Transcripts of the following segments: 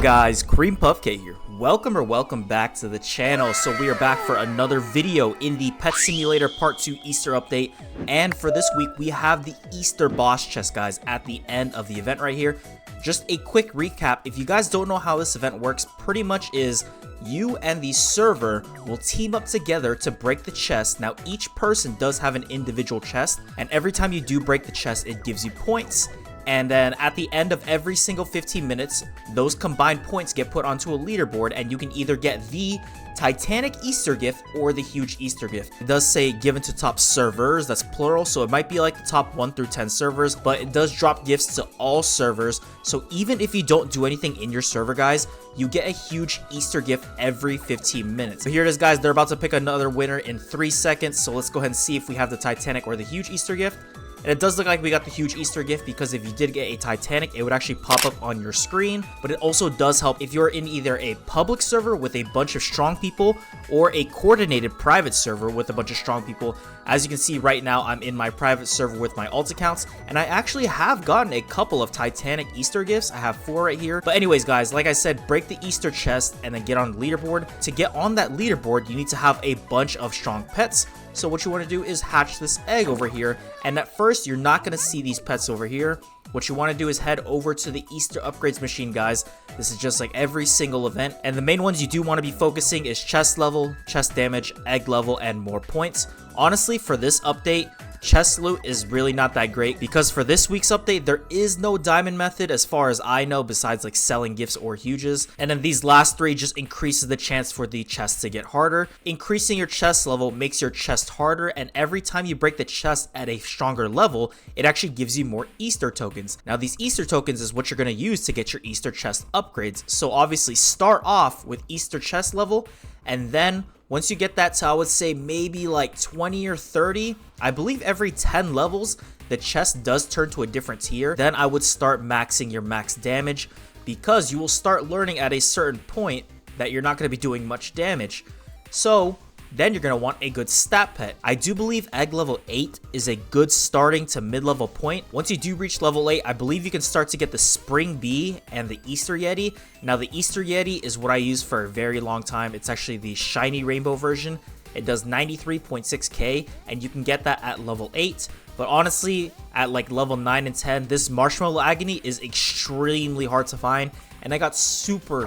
up guys, Cream Puff K here. Welcome back to the channel. So we are back for another video in the Pet Simulator Part 2 Easter update. And for this week, we have the Easter boss chest, guys, at the end of the event right here. Just a quick recap, if you guys don't know how this event works, pretty much is you and the server will team up together to break the chest. Now each person does have an individual chest, and every time you do break the chest, it gives you points. And then at the end of every single 15 minutes, those combined points get put onto a leaderboard, and you can either get the Titanic Easter gift or the huge Easter gift. It does say given to top servers, that's plural, so it might be like the top 1 through 10 servers, but it does drop gifts to all servers. So even if you don't do anything in your server, guys, you get a huge Easter gift every 15 minutes. So here it is, guys. They're about to pick another winner in 3 seconds. So let's go ahead and see if we have the Titanic or the huge Easter gift. And it does look like we got the huge Easter gift, because if you did get a Titanic, it would actually pop up on your screen. But it also does help if you're in either a public server with a bunch of strong people or a coordinated private server with a bunch of strong people. As you can see right now, I'm in my private server with my alt accounts, and I actually have gotten a couple of Titanic Easter gifts. I have 4 right here. But anyways, guys, like I said, break the Easter chest and then get on the leaderboard. To get on that leaderboard, you need to have a bunch of strong pets. So what you want to do is hatch this egg over here, and at first you're not going to see these pets over here. What you want to do is head over to the Easter upgrades machine, guys. This is just like every single event, and the main ones you do want to be focusing is chest level, chest damage, egg level, and more points. Honestly, for this update, chest loot is really not that great, because for this week's update, there is no diamond method as far as I know, besides like selling gifts or huges. And then these last 3 just increases the chance for the chest to get harder. Increasing your chest level makes your chest harder, and every time you break the chest at a stronger level, it actually gives you more Easter tokens. Now these Easter tokens is what you're going to use to get your Easter chest upgrades. So obviously start off with Easter chest level, and then once you get that to, I would say, maybe like 20 or 30, I believe every 10 levels, the chest does turn to a different tier. Then I would start maxing your max damage, because you will start learning at a certain point that you're not going to be doing much damage. So then you're going to want a good stat pet. I do believe egg level 8 is a good starting to mid-level point. Once you do reach level 8, I believe you can start to get the Spring Bee and the Easter Yeti. Now the Easter Yeti is what I use for a very long time. It's actually the shiny rainbow version. It does 93.6k, and you can get that at level 8. But honestly, at like level 9 and 10, this Marshmallow Agony is extremely hard to find. And I got super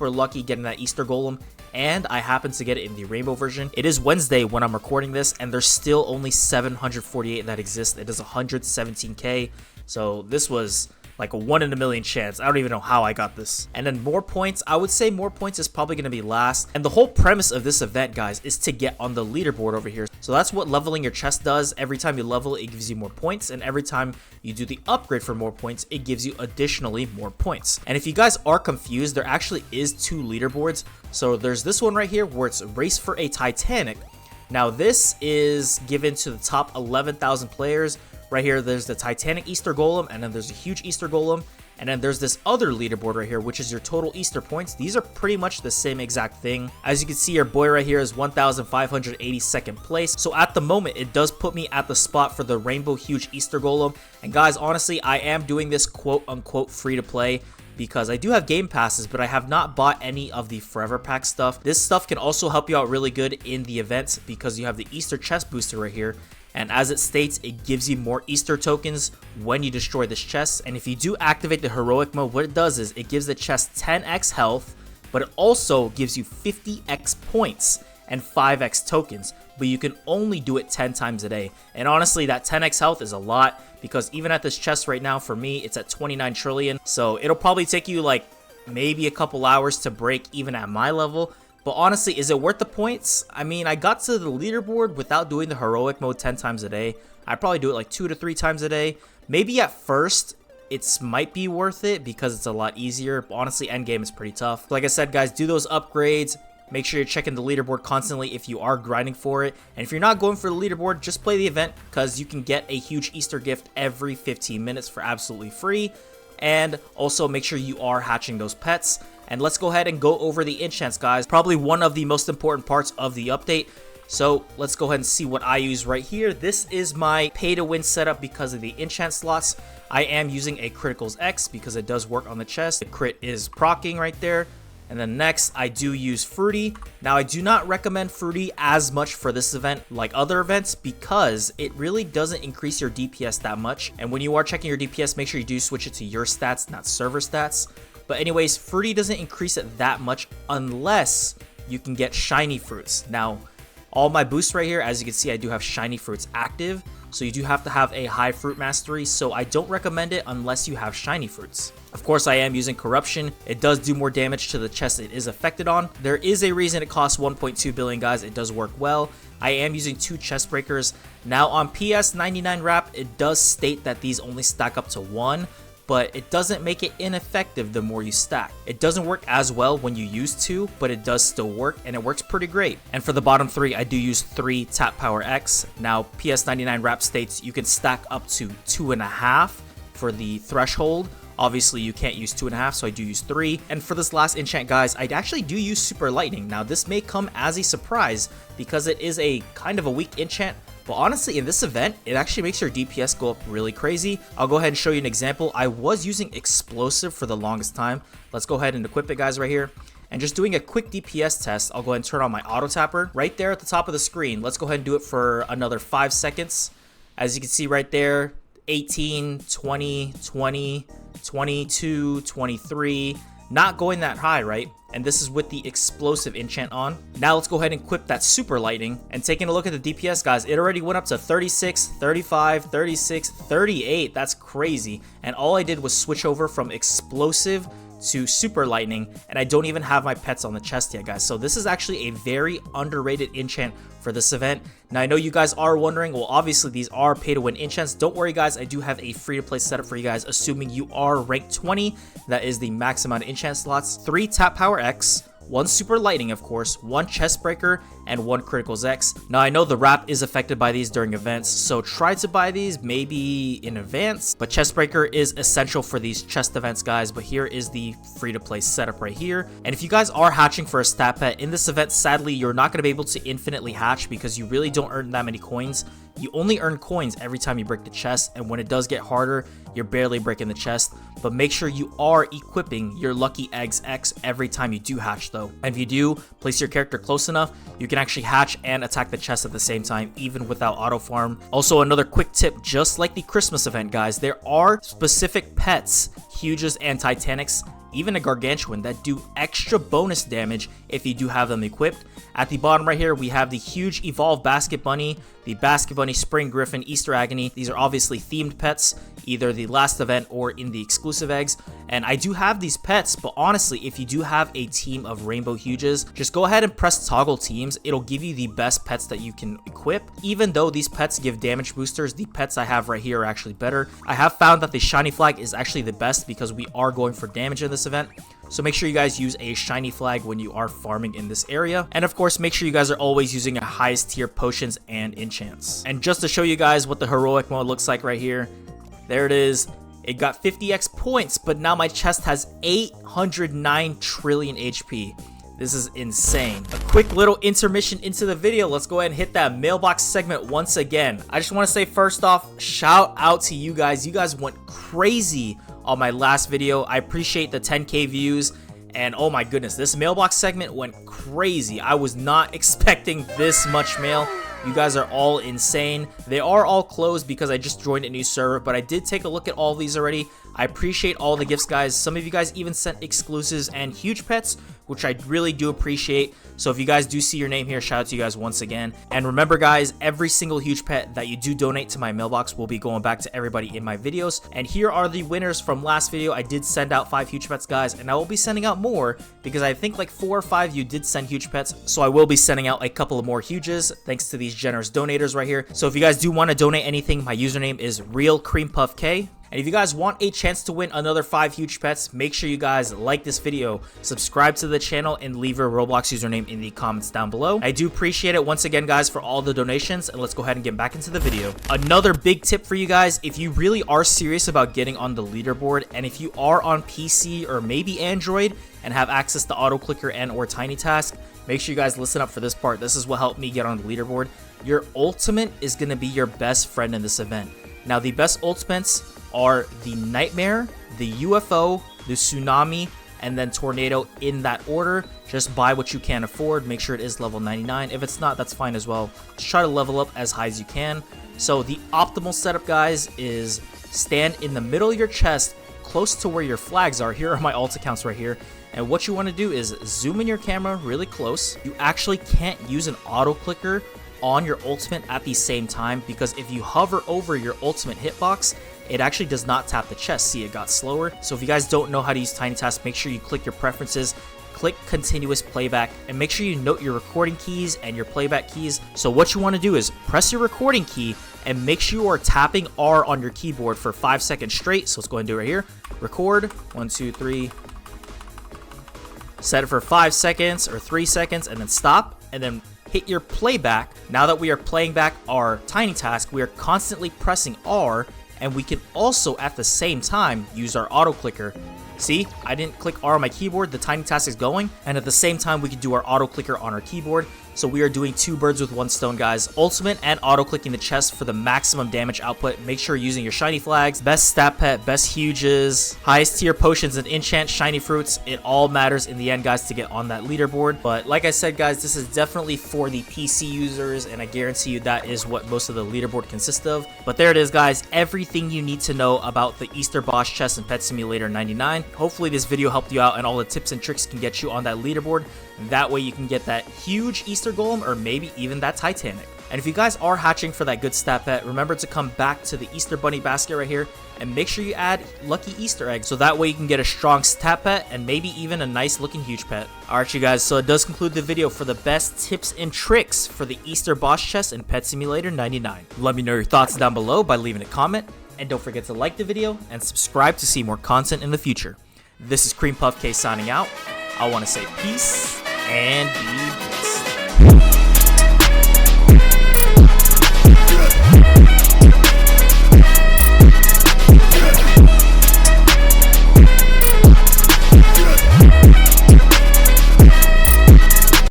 lucky getting that Easter Golem, and I happen to get it in the rainbow version. It is Wednesday when I'm recording this, and there's still only 748 that exist. It is 117k, so this was like a 1 in a million chance. I don't even know how I got this. And then more points, I would say more points is probably going to be last. And the whole premise of this event, guys, is to get on the leaderboard over here. So that's what leveling your chest does. Every time you level, it gives you more points, and every time you do the upgrade for more points, it gives you additionally more points. And if you guys are confused, there actually is 2 leaderboards. So there's this one right here where it's race for a Titanic. Now this is given to the top 11,000 players. Right here, there's the Titanic Easter Golem, and then there's a huge Easter Golem, and then there's this other leaderboard right here, which is your total Easter points. These are pretty much the same exact thing. As you can see, your boy right here is 1,582nd place. So at the moment, it does put me at the spot for the Rainbow Huge Easter Golem. And guys, honestly, I am doing this quote-unquote free-to-play, because I do have game passes, but I have not bought any of the forever pack stuff. This stuff can also help you out really good in the events, because you have the Easter chest booster right here. And as it states, it gives you more Easter tokens when you destroy this chest. And if you do activate the heroic mode, what it does is it gives the chest 10x health, but it also gives you 50x points and 5x tokens. But you can only do it 10 times a day. And honestly, that 10x health is a lot, because even at this chest right now, for me, it's at 29 trillion. So it'll probably take you like maybe a couple hours to break even at my level. But honestly, is it worth the points? I mean, I got to the leaderboard without doing the heroic mode 10 times a day. I'd probably do it like 2 to 3 times a day. Maybe at first, it might be worth it because it's a lot easier. But honestly, endgame is pretty tough. Like I said, guys, do those upgrades. Make sure you're checking the leaderboard constantly if you are grinding for it. And if you're not going for the leaderboard, just play the event, because you can get a huge Easter gift every 15 minutes for absolutely free. And also make sure you are hatching those pets. And let's go ahead and go over the enchants, guys. Probably one of the most important parts of the update. So let's go ahead and see what I use right here. This is my pay to win setup because of the enchant slots. I am using a Criticals X because it does work on the chest. The crit is proccing right there. And then next, I do use Fruity. Now, I do not recommend Fruity as much for this event like other events because it really doesn't increase your DPS that much. And when you are checking your DPS, make sure you do switch it to your stats, not server stats. But anyways, Fruity doesn't increase it that much unless you can get shiny fruits. Now, all my boosts right here, as you can see, I do have shiny fruits active. So you do have to have a high fruit mastery. So I don't recommend it unless you have shiny fruits. Of course, I am using corruption. It does do more damage to the chest it is affected on. There is a reason it costs 1.2 billion, guys. It does work well. I am using 2 chest breakers. Now on PS99 wrap, it does state that these only stack up to 1. But it doesn't make it ineffective the more you stack. It doesn't work as well when you use 2, but it does still work, and it works pretty great. And for the bottom 3, I do use 3 Tap Power X. Now, PS99 wrap states you can stack up to 2.5 for the threshold. Obviously, you can't use 2.5, so I do use 3. And for this last enchant, guys, I actually do use Super Lightning. Now, this may come as a surprise because it is a kind of a weak enchant. But honestly, in this event, it actually makes your DPS go up really crazy. I'll go ahead and show you an example. I was using Explosive for the longest time. Let's go ahead and equip it, guys, right here. And just doing a quick DPS test, I'll go ahead and turn on my auto tapper right there at the top of the screen. Let's go ahead and do it for another 5 seconds. As you can see right there, 18, 20, 20, 22, 23. Not going that high, right? And this is with the explosive enchant on. Now let's go ahead and equip that super lightning. And taking a look at the DPS, guys, it already went up to 36, 35, 36, 38. That's crazy. And all I did was switch over from explosive to super lightning, and I don't even have my pets on the chest yet, guys. So this is actually a very underrated enchant for this event. Now I know you guys are wondering, well, obviously these are pay to win enchants. Don't worry, guys, I do have a free to play setup for you guys, assuming you are ranked 20. That is the max amount of enchant slots. 3 Tap Power X, 1 Super Lightning, of course, 1 Chest Breaker, and 1 Criticals X. Now, I know the wrap is affected by these during events, so try to buy these maybe in advance. But Chest Breaker is essential for these chest events, guys. But here is the free-to-play setup right here. And if you guys are hatching for a stat pet in this event, sadly, you're not going to be able to infinitely hatch because you really don't earn that many coins. You only earn coins every time you break the chest, and when it does get harder, you're barely breaking the chest. But make sure you are equipping your Lucky Eggs X every time you do hatch, though. And if you do place your character close enough, you can actually hatch and attack the chest at the same time, even without auto farm. Also, another quick tip, just like the Christmas event, guys, there are specific pets, Huges and Titanics, even a Gargantuan, that do extra bonus damage if you do have them equipped. At the bottom right here, we have the huge Evolved Basket Bunny, the Basket Bunny, Spring Griffin, Easter Agony. These are obviously themed pets, either the last event or in the exclusive eggs. And I do have these pets, but honestly, if you do have a team of Rainbow Huges, just go ahead and press toggle teams. It'll give you the best pets that you can equip. Even though these pets give damage boosters, the pets I have right here are actually better. I have found that the Shiny Flag is actually the best because we are going for damage in this event. So make sure you guys use a shiny flag when you are farming in this area. And of course, make sure you guys are always using a highest tier potions and enchants. And just to show you guys what the heroic mode looks like right here, there it is. It got 50x points, but now my chest has 809 trillion HP. This is insane. A quick little intermission into the video. Let's go ahead and hit that mailbox segment once again. I just want to say first off, shout out to you guys. You guys went crazy on my last video. I appreciate the 10K views. And oh my goodness, this mailbox segment went crazy. I was not expecting this much mail. You guys are all insane. They are all closed because I just joined a new server, but I did take a look at all these already. I appreciate all the gifts, guys. Some of you guys even sent exclusives and huge pets, which I really do appreciate. So if you guys do see your name here, shout out to you guys once again. And remember, guys, every single huge pet that you do donate to my mailbox will be going back to everybody in my videos. And here are the winners from last video. I did send out 5 huge pets, guys, and I will be sending out more because I think like 4 or 5 of you did send huge pets. So I will be sending out a couple of more huges thanks to these generous donators right here. So if you guys do want to donate anything, my username is RealCreamPuffK. And if you guys want a chance to win another 5 huge pets, make sure you guys like this video, subscribe to the channel, and leave your Roblox username in the comments down below. I do appreciate it once again, guys, for all the donations, and let's go ahead and get back into the video. Another big tip for you guys, if you really are serious about getting on the leaderboard, and if you are on PC or maybe Android and have access to auto clicker and or tiny task, make sure you guys listen up for this part. This is what helped me get on the leaderboard. Your ultimate is going to be your best friend in this event. Now, the best ultimates are the Nightmare, the UFO, the Tsunami, and then Tornado in that order. Just buy what you can afford. Make sure it is level 99. If it's not, that's fine as well. Just try to level up as high as you can. So the optimal setup, guys, is stand in the middle of your chest, close to where your flags are. Here are my alt accounts right here. And what you want to do is zoom in your camera really close. You actually can't use an auto clicker on your ultimate at the same time, because if you hover over your ultimate hitbox, it actually does not tap the chest. See, it got slower. So if you guys don't know how to use Tiny Task, make sure you click your preferences, click continuous playback, and make sure you note your recording keys and your playback keys. So what you want to do is press your recording key and make sure you are tapping R on your keyboard for 5 seconds straight. So let's go ahead and do it right here. Record, 1, 2, 3. Set it for 5 seconds or 3 seconds and then stop, and then hit your playback. Now that we are playing back our Tiny Task, we are constantly pressing R, and we can also at the same time use our auto clicker. See, I didn't click R on my keyboard, the Tiny Task is going, and at the same time we can do our auto clicker on our keyboard. So we are doing 2 birds with 1 stone, guys. Ultimate and auto clicking the chest for the maximum damage output. Make sure you're using your shiny flags, best stat pet, best huges, highest tier potions and enchant, shiny fruits. It all matters in the end, guys, to get on that leaderboard. But like I said, guys, this is definitely for the PC users, and I guarantee you that is what most of the leaderboard consists of. But there it is, guys. Everything you need to know about the Easter boss chest in Pet Simulator 99. Hopefully this video helped you out, and all the tips and tricks can get you on that leaderboard. That way you can get that huge Easter Golem, or maybe even that Titanic. And if you guys are hatching for that good stat pet, remember to come back to the Easter Bunny basket right here and make sure you add lucky Easter eggs, so that way you can get a strong stat pet and maybe even a nice looking huge pet. Alright, you guys, so it does conclude the video for the best tips and tricks for the Easter boss chest in Pet Simulator 99. Let me know your thoughts down below by leaving a comment, and don't forget to like the video and subscribe to see more content in the future. This is Cream Puff K signing out. I want to say peace and be blessed.